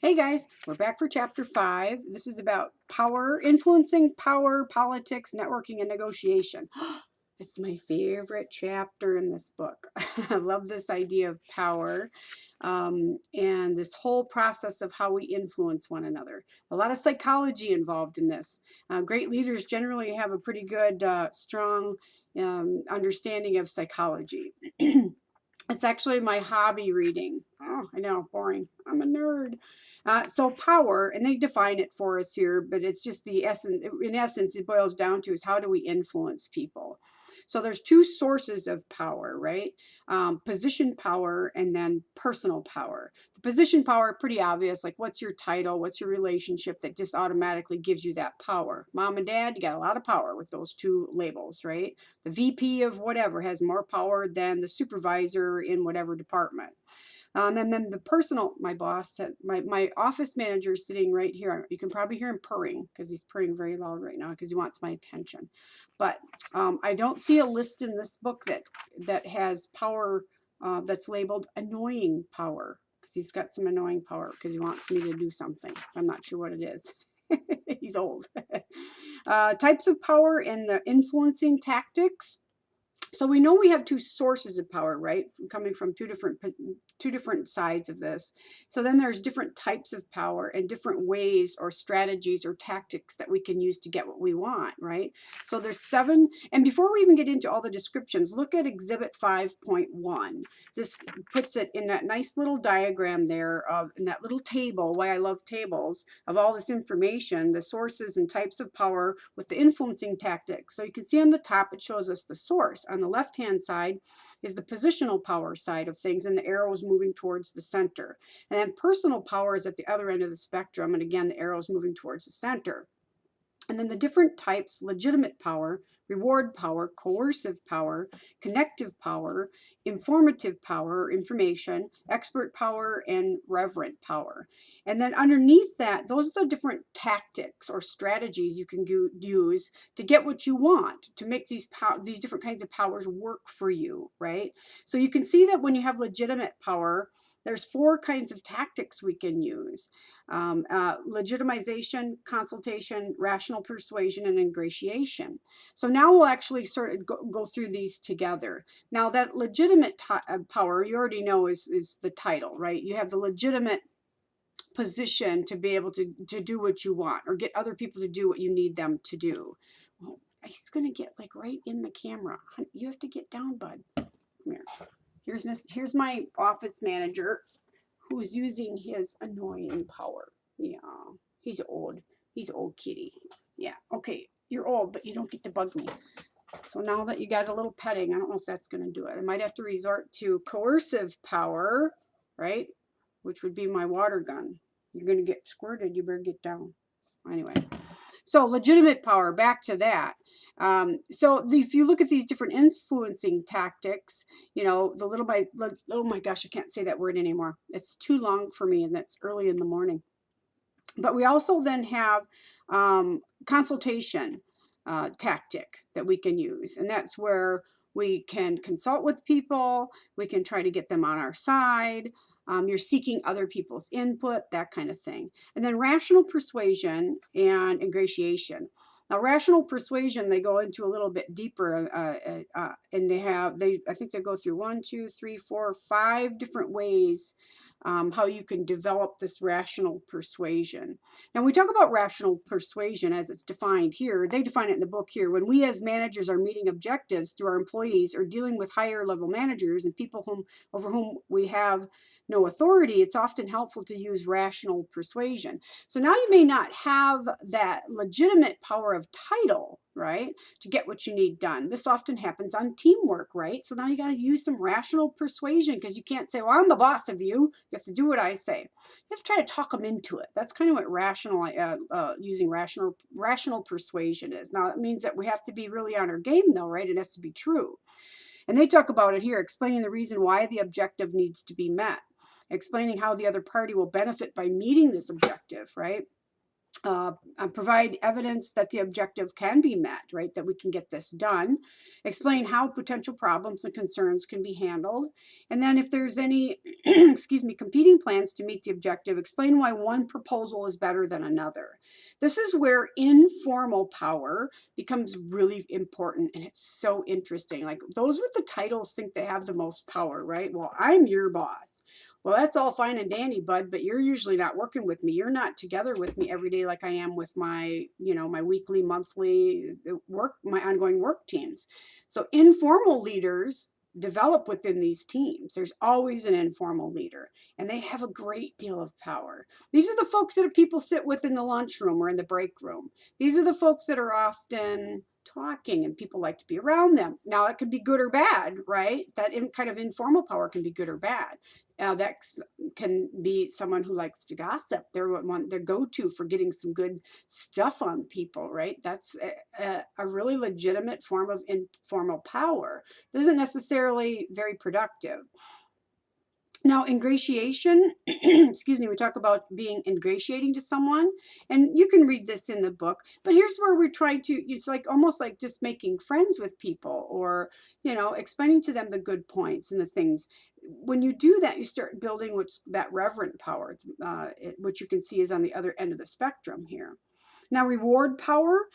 Hey guys, we're back for chapter 5. This is about power, influencing power, politics, networking, and negotiation. It's my favorite chapter in this book. I love this idea of power and this whole process of how we influence one another. A lot of psychology involved in this. Great leaders generally have a pretty good, strong understanding of psychology. It's actually my hobby reading. Oh, I know, boring. I'm a nerd. So power, and they define it for us here, but it's just the essence. In essence, it boils down to is how do we influence people? So there's two sources of power, right? Position power and then personal power. The position power, pretty obvious, like what's your title, what's your relationship that just automatically gives you that power. Mom and dad, you got a lot of power with those two labels, right? The VP of whatever has more power than the supervisor in whatever department. And then the personal, my boss, my office manager is sitting right here. You can probably hear him purring because he's purring very loud right now because he wants my attention. But I don't see a list in this book that has power that's labeled annoying power because he's got some annoying power because he wants me to do something. I'm not sure what it is. He's old. Types of power and the influencing tactics. So we know we have two sources of power, right? Coming from two different sides of this. So then there's different types of power and different ways or strategies or tactics that we can use to get what we want, right? So there's 7. And before we even get into all the descriptions, look at Exhibit 5.1. This puts it in that nice little diagram there of in that little table, why I love tables, of all this information, the sources and types of power with the influencing tactics. So you can see on the top, it shows us the source. On the left-hand side is the positional power side of things, and the arrow is moving towards the center. And then personal power is at the other end of the spectrum, and again, the arrow is moving towards the center. And then the different types: legitimate power, reward power, coercive power, connective power, informative power, information, expert power, and reverent power. And then underneath that, those are the different tactics or strategies you can use to get what you want, to make these different kinds of powers work for you, right? So you can see that when you have legitimate power, there's 4 kinds of tactics we can use: legitimization, consultation, rational persuasion, and ingratiation. So now we'll actually sort of go through these together. Now that legitimate power, you already know is the title, right? You have the legitimate position to be able to do what you want or get other people to do what you need them to do. Well, he's going to get like right in the camera. You have to get down, bud. Come here. Here's my office manager who's using his annoying power. Yeah, he's old. He's old kitty. Yeah, okay, you're old, but you don't get to bug me. So now that you got a little petting, I don't know if that's going to do it. I might have to resort to coercive power, right? Which would be my water gun. You're going to get squirted. You better get down. Anyway. So legitimate power, back to that. So if you look at these different influencing tactics, you know, oh my gosh, I can't say that word anymore. It's too long for me, and that's early in the morning. But we also then have consultation tactic that we can use, and that's where we can consult with people. We can try to get them on our side. You're seeking other people's input, that kind of thing. And then rational persuasion and ingratiation. Now, rational persuasion, they go into a little bit deeper, and I think they go through 1, 2, 3, 4, 5 different ways how you can develop this rational persuasion. Now, we talk about rational persuasion as it's defined here. They define it in the book here. When we as managers are meeting objectives through our employees or dealing with higher level managers and people over whom we have no authority, it's often helpful to use rational persuasion. So now you may not have that legitimate power of title, right, to get what you need done. This often happens on teamwork, right? So now you got to use some rational persuasion because you can't say, well, I'm the boss of you. You have to do what I say. You have to try to talk them into it. That's kind of what using rational persuasion is. Now, it means that we have to be really on our game, though, right? It has to be true. And they talk about it here, explaining the reason why the objective needs to be met, explaining how the other party will benefit by meeting this objective, right? provide evidence that the objective can be met, right? That we can get this done. Explain how potential problems and concerns can be handled. And then if there's any, excuse me, competing plans to meet the objective, explain why one proposal is better than another. This is where informal power becomes really important, and it's so interesting. Like those with the titles think they have the most power, right? Well, I'm your boss. Well, that's all fine and dandy, bud, but you're usually not working with me. You're not together with me every day like I am with my, my weekly, monthly work, my ongoing work teams. So informal leaders develop within these teams. There's always an informal leader, and they have a great deal of power. These are the folks that people sit with in the lunchroom or in the break room. These are the folks that are often talking and people like to be around them. Now, it could be good or bad, right? That kind of informal power can be good or bad. That can be someone who likes to gossip. They're their go-to for getting some good stuff on people, right? That's a really legitimate form of informal power. That isn't necessarily very productive. Now, ingratiation, excuse me, we talk about being ingratiating to someone, and you can read this in the book, but here's where we're trying to, it's like almost like just making friends with people, or, explaining to them the good points and the things. When you do that, you start building that reverent power, which you can see is on the other end of the spectrum here. Now, reward power,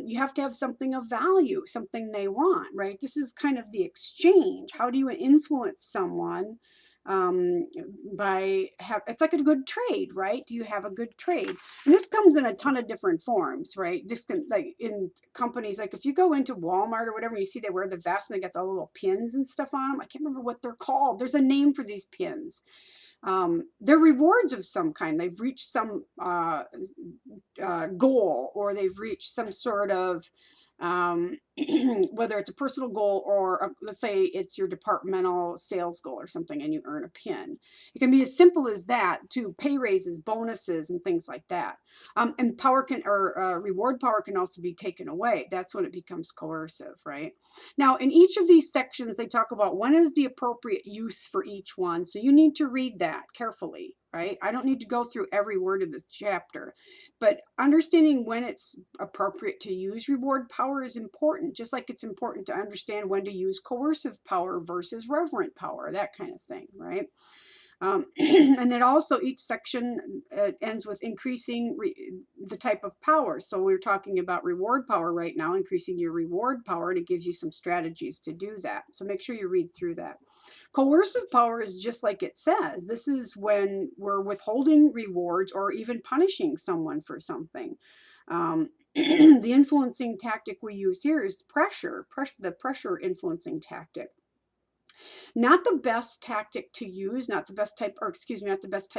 you have to have something of value, something they want, right? This is kind of the exchange. How do you influence someone? It's like a good trade, right? Do you have a good trade? And this comes in a ton of different forms, right? This can, like in companies, like if you go into Walmart or whatever, you see they wear the vest and they got the little pins and stuff on them. I can't remember what they're called. There's a name for these pins. They're rewards of some kind. They've reached some goal, or they've reached some sort of whether it's a personal goal or let's say it's your departmental sales goal or something, and you earn a pin. It can be as simple as that, to pay raises, bonuses, and things like that. And reward power can also be taken away. That's when it becomes coercive, right? Now, in each of these sections, they talk about when is the appropriate use for each one. So you need to read that carefully, right? I don't need to go through every word of this chapter, but understanding when it's appropriate to use reward power is important, just like it's important to understand when to use coercive power versus reverent power, that kind of thing, right? And then also each section ends with increasing the type of power. So we're talking about reward power right now, increasing your reward power, and it gives you some strategies to do that. So make sure you read through that. Coercive power is just like it says. This is when we're withholding rewards or even punishing someone for something. The influencing tactic we use here is the pressure influencing tactic. Not the best tactic to use, not the best type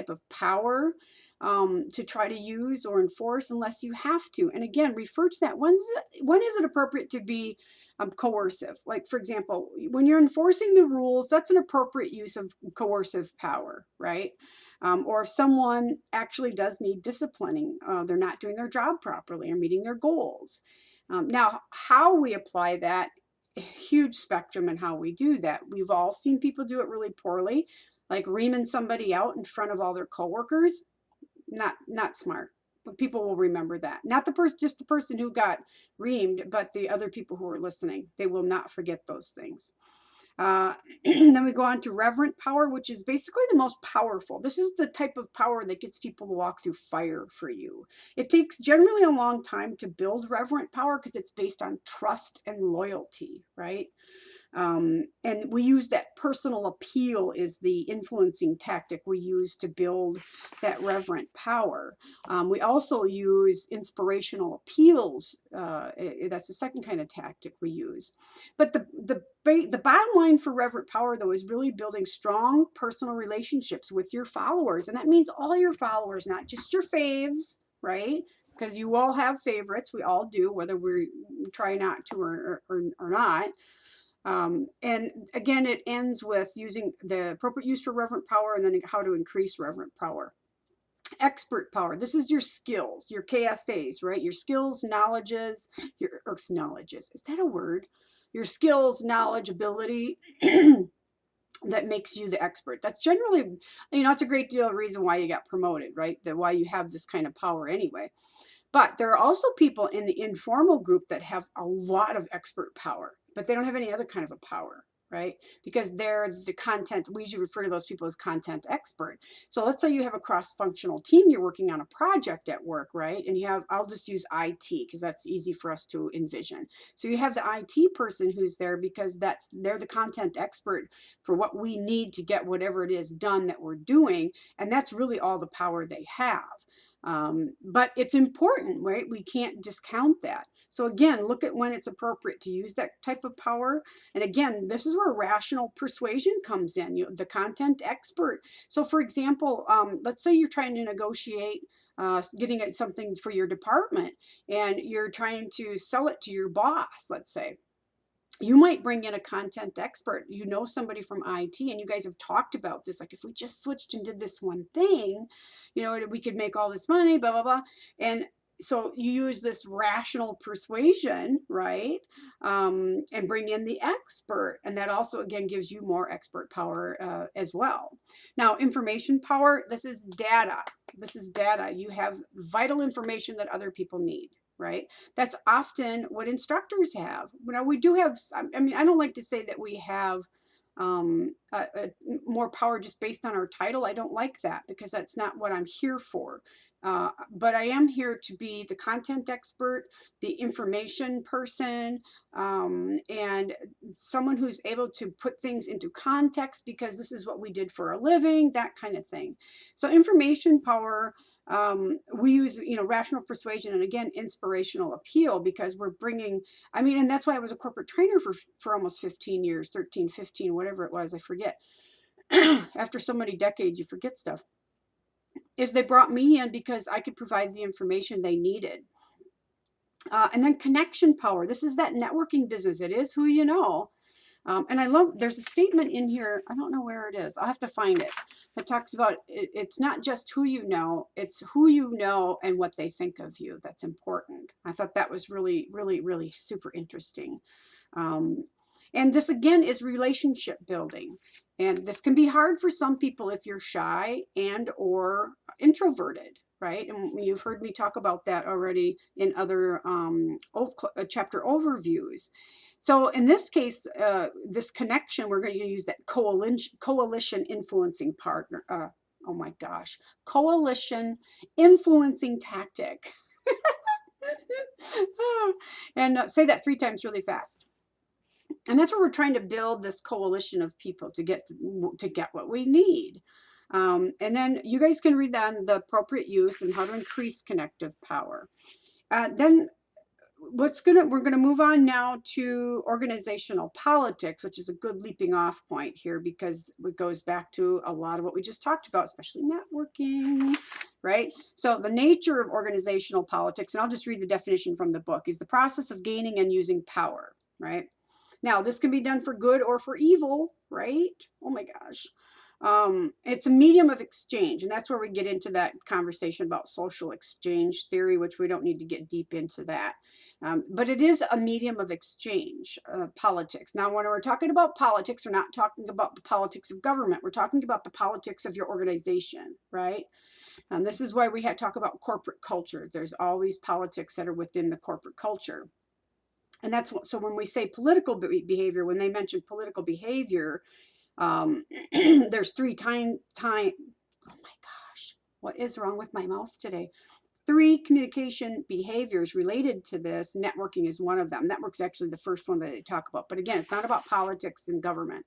of power to try to use or enforce unless you have to. And again, refer to that. When is it appropriate to be coercive? Like, for example, when you're enforcing the rules, that's an appropriate use of coercive power, right? Or if someone actually does need disciplining, they're not doing their job properly or meeting their goals. Now, how we apply that, huge spectrum in how we do that. We've all seen people do it really poorly, like reaming somebody out in front of all their coworkers. Not smart. But people will remember that. Not just the person who got reamed, but the other people who were listening. They will not forget those things. Then we go on to reverent power, which is basically the most powerful. This is the type of power that gets people to walk through fire for you. It takes generally a long time to build reverent power because it's based on trust and loyalty, right? And we use that personal appeal is the influencing tactic we use to build that reverent power. We also use inspirational appeals. That's the second kind of tactic we use. But the bottom line for reverent power, though, is really building strong personal relationships with your followers. And that means all your followers, not just your faves, right? Because you all have favorites. We all do, whether we try not to or not. And again, it ends with using the appropriate use for reverent power and then how to increase reverent power. Expert power. This is your skills, your KSAs, right? Your skills, knowledges, knowledges. Is that a word? Your skills, knowledge, ability. that makes you the expert. That's generally, it's a great deal of reason why you got promoted, right? That why you have this kind of power anyway. But there are also people in the informal group that have a lot of expert power, but they don't have any other kind of a power, right? Because they're the content, we usually refer to those people as content expert. So let's say you have a cross-functional team, you're working on a project at work, right? And you have, I'll just use IT because that's easy for us to envision. So you have the IT person who's there because they're the content expert for what we need to get whatever it is done that we're doing. And that's really all the power they have. But it's important, right? We can't discount that. So again, look at when it's appropriate to use that type of power. And again, this is where rational persuasion comes in, the content expert. So for example, let's say you're trying to negotiate getting at something for your department and you're trying to sell it to your boss, let's say. You might bring in a content expert, somebody from IT, and you guys have talked about this. Like, if we just switched and did this one thing, we could make all this money, blah, blah, blah. And so you use this rational persuasion, right? And bring in the expert. And that also, again, gives you more expert power as well. Now, information power, this is data. This is data. You have vital information that other people need. Right? That's often what instructors have. We do have, I don't like to say that we have more power just based on our title. I don't like that because that's not what I'm here for. But I am here to be the content expert, the information person, and someone who's able to put things into context because this is what we did for a living, that kind of thing. So information power, we use, rational persuasion and again, inspirational appeal because we're bringing, and that's why I was a corporate trainer for almost 15 years, 13, 15, whatever it was, I forget. After so many decades, you forget stuff. Is they brought me in because I could provide the information they needed. And then connection power. This is that networking business. It is who you know. And I love, there's a statement in here, I don't know where it is, I'll have to find it, that talks about it's not just who you know, it's who you know and what they think of you. That's important. I thought that was really, really, really super interesting. And this again is relationship building. And this can be hard for some people if you're shy and or introverted, right? And you've heard me talk about that already in other chapter overviews. So in this case, this connection, we're going to use that coalition influencing partner. Oh my gosh, coalition influencing tactic. And say that 3 times really fast. And that's what we're trying to build, this coalition of people to get what we need. And then you guys can read on the appropriate use and how to increase connective power. Then we're going to move on now to organizational politics, which is a good leaping off point here because it goes back to a lot of what we just talked about, especially networking, right? So the nature of organizational politics, and I'll just read the definition from the book, is the process of gaining and using power, right? Now, this can be done for good or for evil, right? Oh my gosh. It's a medium of exchange, and that's where we get into that conversation about social exchange theory, which we don't need to get deep into that. But it is a medium of exchange, politics. Now, when we're talking about politics, we're not talking about the politics of government. We're talking about the politics of your organization, right? This is why we talk about corporate culture. There's always politics that are within the corporate culture. And that's what, so when we say political behavior, when they mention political behavior, there's 3 oh my gosh, what is wrong with my mouth today? 3 communication behaviors related to this. Networking is one of them. Network's actually the first one that they talk about. But again, it's not about politics and government.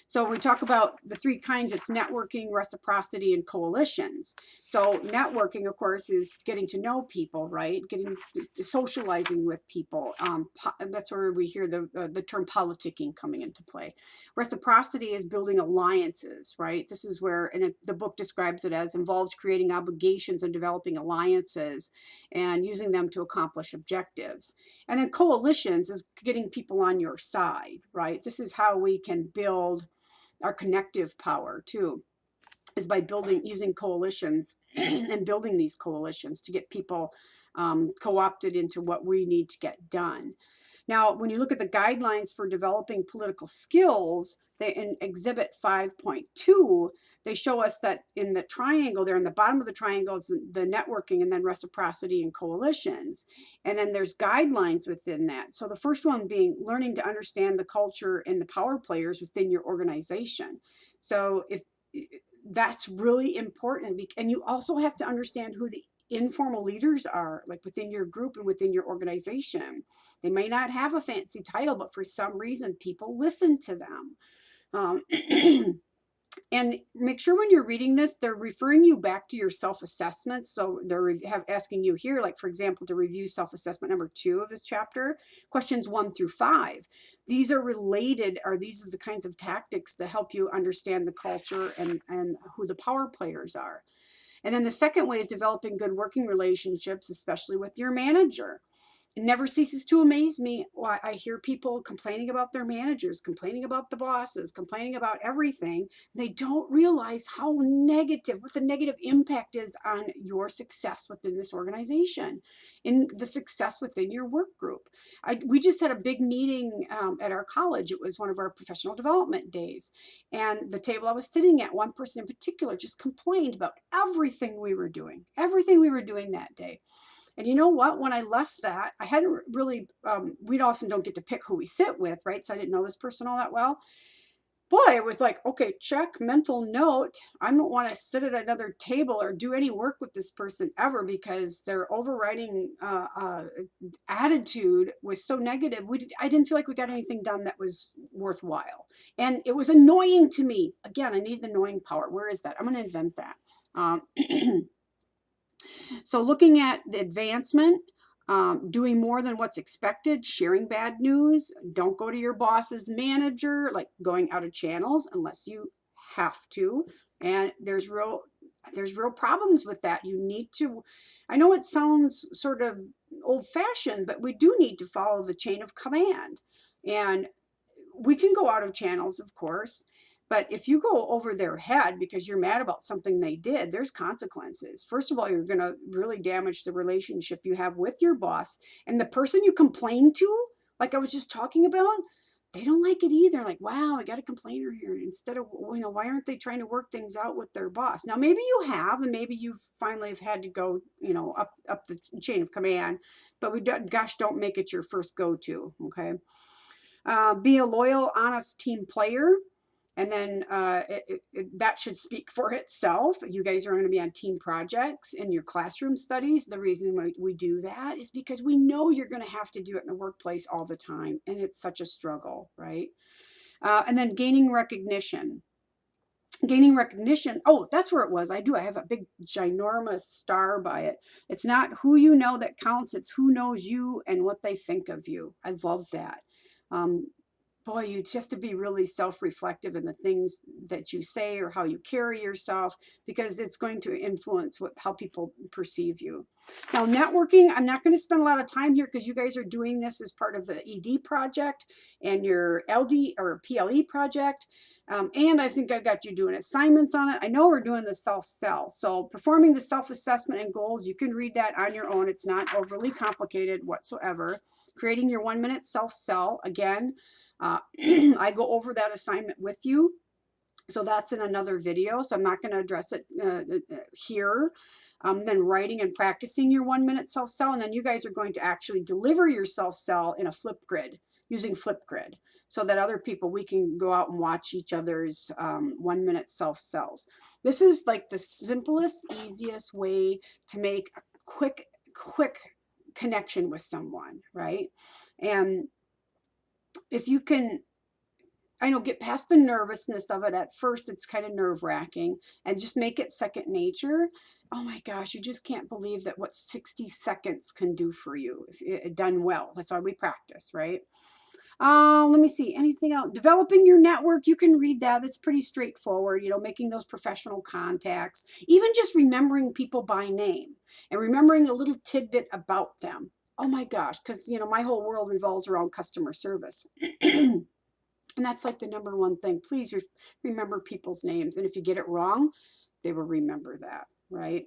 So we talk about the 3 kinds. It's networking, reciprocity, and coalitions. So networking, of course, is getting to know people, right? Socializing with people. That's where we hear the term politicking coming into play. Reciprocity is building alliances, right? This is where, and the book describes it as involves creating obligations and developing alliances and using them to accomplish objectives. And then coalitions is getting people on your side, right? This is how we can build our connective power too, is by using coalitions and building these coalitions to get people co-opted into what we need to get done. Now, when you look at the guidelines for developing political skills, in exhibit 5.2, they show us that in the triangle there, in the bottom of the triangle is the networking, and then reciprocity and coalitions. And then there's guidelines within that. So the first one being learning to understand the culture and the power players within your organization. So if that's really important, and you also have to understand who the informal leaders are, like within your group and within your organization. They may not have a fancy title, but for some reason people listen to them. And make sure when you're reading this, they're referring you back to your self-assessments. So they're asking you here, like, for example, to review self-assessment number 2 of this chapter, questions 1 through 5. These are related, or these are the kinds of tactics that help you understand the culture and who the power players are. And then the second way is developing good working relationships, especially with your manager. It never ceases to amaze me. I hear people complaining about their managers, complaining about the bosses, complaining about everything. They don't realize how negative, what the negative impact is on your success within this organization, in the success within your work group. We just had a big meeting at our college. It was one of our professional development days. And the table I was sitting at, one person in particular just complained about everything we were doing that day. And you know what? When I left that, I hadn't really, we often don't get to pick who we sit with, right? So I didn't know this person all that well. Boy, it was like, okay, check, mental note. I don't want to sit at another table or do any work with this person ever, because their overriding attitude was so negative. I didn't feel like we got anything done that was worthwhile. And it was annoying to me. Again, I need the annoying power. Where is that? I'm going to invent that. So looking at the advancement, doing more than what's expected, sharing bad news, don't go to your boss's manager, like going out of channels unless you have to. And there's real problems with that. You need to, I know it sounds sort of old-fashioned, but we do need to follow the chain of command. And we can go out of channels, of course, but if you go over their head because you're mad about something they did, there's consequences. First of all, you're going to really damage the relationship you have with your boss. And the person you complain to, like I was just talking about, they don't like it either. Like, wow, I got a complainer here. Instead of, why aren't they trying to work things out with their boss? Now, maybe you have, and maybe you finally have had to go, up the chain of command. But don't make it your first go-to, okay? Be a loyal, honest team player. And then that should speak for itself. You guys are going to be on team projects in your classroom studies. The reason we do that is because we know you're going to have to do it in the workplace all the time. And it's such a struggle, right? And then gaining recognition. Oh, that's where it was. I have a big ginormous star by it. It's not who you know that counts. It's who knows you and what they think of you. I love that. Boy, you just to be really self-reflective in the things that you say or how you carry yourself, because it's going to influence how people perceive you. Now, networking, I'm not going to spend a lot of time here because you guys are doing this as part of the ED project and your LD or PLE project. And I think I've got you doing assignments on it. I know we're doing the self-sell. So performing the self-assessment and goals, you can read that on your own. It's not overly complicated whatsoever. Creating your 1-minute self-sell, again, I go over that assignment with you. So that's in another video. So I'm not going to address it here. Then writing and practicing your 1-minute self-sell. And then you guys are going to actually deliver your self-sell in a Flipgrid, using Flipgrid, so that other people, we can go out and watch each other's 1-minute self-sells. This is like the simplest, easiest way to make a quick connection with someone, right? And if you can, get past the nervousness of it. At first, it's kind of nerve-wracking, and just make it second nature. Oh my gosh, you just can't believe that what 60 seconds can do for you if done well. That's why we practice, right? Let me see, anything else? Developing your network, you can read that. It's pretty straightforward, making those professional contacts, even just remembering people by name and remembering a little tidbit about them. Oh my gosh, because, my whole world revolves around customer service. And that's like the #1 thing. Please remember people's names. And if you get it wrong, they will remember that, right?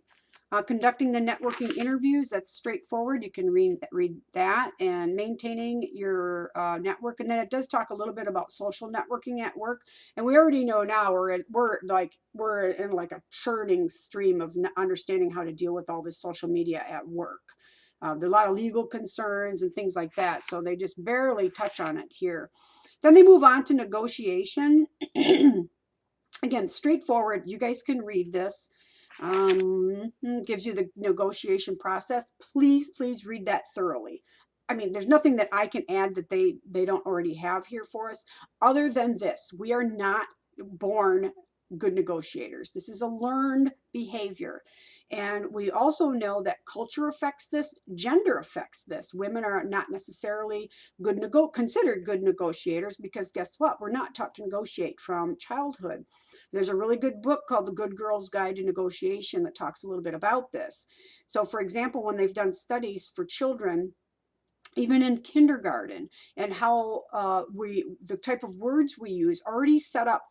Conducting the networking interviews, that's straightforward. You can read that. And maintaining your network. And then it does talk a little bit about social networking at work. And we already know now we're in like a churning stream of understanding how to deal with all this social media at work. There are a lot of legal concerns and things like that. So they just barely touch on it here. Then they move on to negotiation. Again, straightforward. You guys can read this. Gives you the negotiation process. Please, please read that thoroughly. I mean, there's nothing that I can add that they don't already have here for us, other than this. We are not born good negotiators. This is a learned behavior. And we also know that culture affects this, gender affects this. Women are not necessarily considered good negotiators, because guess what? We're not taught to negotiate from childhood. There's a really good book called The Good Girl's Guide to Negotiation that talks a little bit about this. So for example, when they've done studies for children, even in kindergarten, and how the type of words we use already set up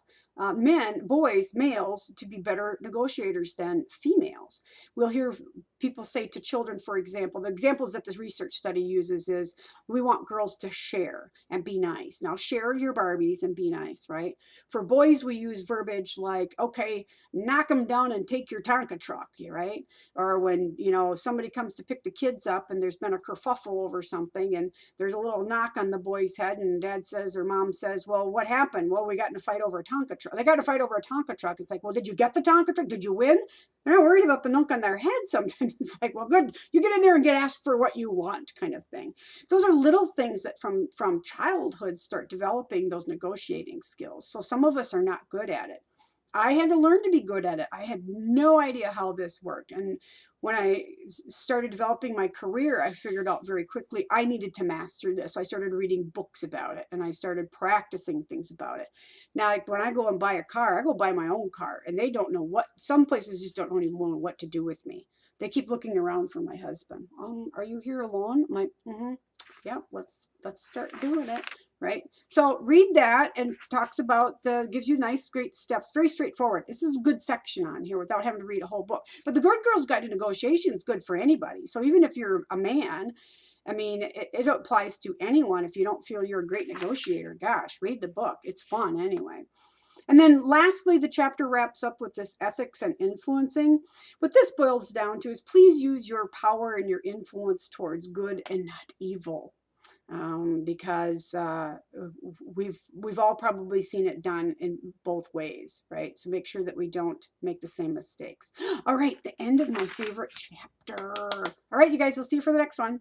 males, to be better negotiators than females. We'll hear people say to children, for example, the examples that this research study uses is, we want girls to share and be nice. Now, share your Barbies and be nice, right? For boys, we use verbiage like, okay, knock them down and take your Tonka truck, right? Or when, somebody comes to pick the kids up and there's been a kerfuffle over something and there's a little knock on the boy's head and dad says or mom says, well, what happened? Well, we got in a fight over a Tonka truck. They got in a fight over a Tonka truck. It's like, well, did you get the Tonka truck? Did you win? They're not worried about the knock on their head sometimes. It's like, well, good. You get in there and get asked for what you want, kind of thing. Those are little things that from childhood start developing those negotiating skills. So some of us are not good at it. I had to learn to be good at it. I had no idea how this worked. And when I started developing my career, I figured out very quickly I needed to master this. So I started reading books about it and I started practicing things about it. Now, like when I go and buy a car, I go buy my own car, and they don't know some places just don't even know what to do with me. They keep looking around for my husband. Are you here alone? I'm like, yeah, let's start doing it. Right? So read that, and talks about gives you nice, great steps. Very straightforward. This is a good section on here without having to read a whole book. But the Good Girl's Guide to Negotiation is good for anybody. So even if you're a man, I mean, it applies to anyone. If you don't feel you're a great negotiator, gosh, read the book. It's fun anyway. And then lastly, the chapter wraps up with this ethics and influencing. What this boils down to is, please use your power and your influence towards good and not evil. Because we've all probably seen it done in both ways, right? So make sure that we don't make the same mistakes. All right, the end of my favorite chapter. All right, you guys, we'll see you for the next one.